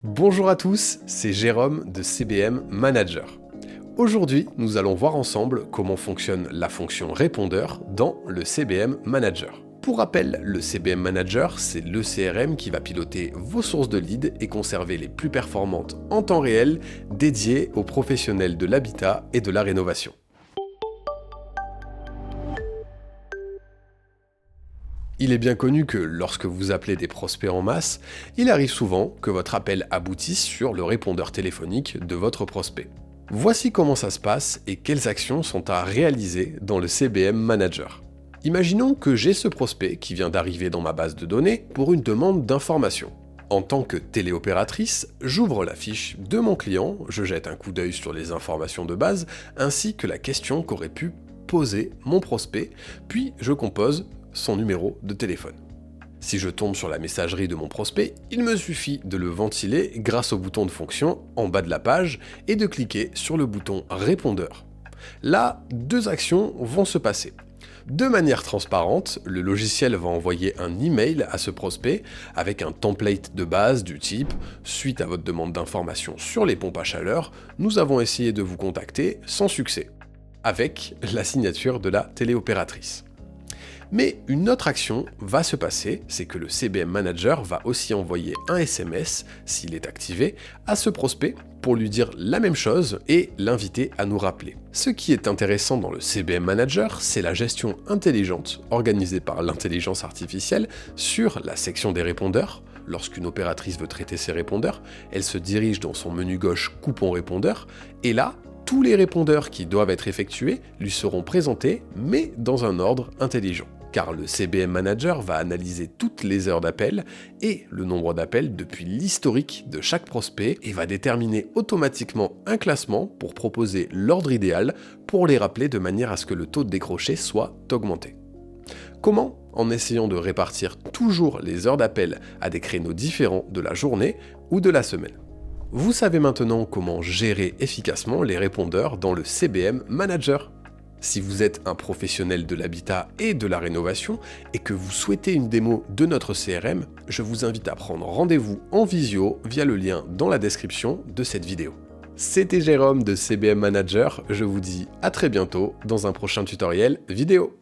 Bonjour à tous, c'est Jérôme de CBM Manager. Aujourd'hui, nous allons voir ensemble comment fonctionne la fonction répondeur dans le CBM Manager. Pour rappel, le CBM Manager, c'est le CRM qui va piloter vos sources de leads et conserver les plus performantes en temps réel, dédiées aux professionnels de l'habitat et de la rénovation. Il est bien connu que lorsque vous appelez des prospects en masse, il arrive souvent que votre appel aboutisse sur le répondeur téléphonique de votre prospect. Voici comment ça se passe et quelles actions sont à réaliser dans le CBM Manager. Imaginons que j'ai ce prospect qui vient d'arriver dans ma base de données pour une demande d'information. En tant que téléopératrice, j'ouvre la fiche de mon client, je jette un coup d'œil sur les informations de base, ainsi que la question qu'aurait pu poser mon prospect, puis je compose son numéro de téléphone. Si je tombe sur la messagerie de mon prospect, il me suffit de le ventiler grâce au bouton de fonction en bas de la page et de cliquer sur le bouton répondeur. Là, deux actions vont se passer. De manière transparente, le logiciel va envoyer un email à ce prospect avec un template de base du type « Suite à votre demande d'information sur les pompes à chaleur, nous avons essayé de vous contacter sans succès » avec la signature de la téléopératrice. Mais une autre action va se passer, c'est que le CBM Manager va aussi envoyer un SMS, s'il est activé, à ce prospect pour lui dire la même chose et l'inviter à nous rappeler. Ce qui est intéressant dans le CBM Manager, c'est la gestion intelligente organisée par l'intelligence artificielle sur la section des répondeurs. Lorsqu'une opératrice veut traiter ses répondeurs, elle se dirige dans son menu gauche Coupon répondeur, et là, tous les répondeurs qui doivent être effectués lui seront présentés, mais dans un ordre intelligent. Car le CBM Manager va analyser toutes les heures d'appel et le nombre d'appels depuis l'historique de chaque prospect et va déterminer automatiquement un classement pour proposer l'ordre idéal pour les rappeler de manière à ce que le taux de décroché soit augmenté. Comment ? En essayant de répartir toujours les heures d'appel à des créneaux différents de la journée ou de la semaine. Vous savez maintenant comment gérer efficacement les répondeurs dans le CBM Manager. Si vous êtes un professionnel de l'habitat et de la rénovation et que vous souhaitez une démo de notre CRM, je vous invite à prendre rendez-vous en visio via le lien dans la description de cette vidéo. C'était Jérôme de CBM Manager, je vous dis à très bientôt dans un prochain tutoriel vidéo.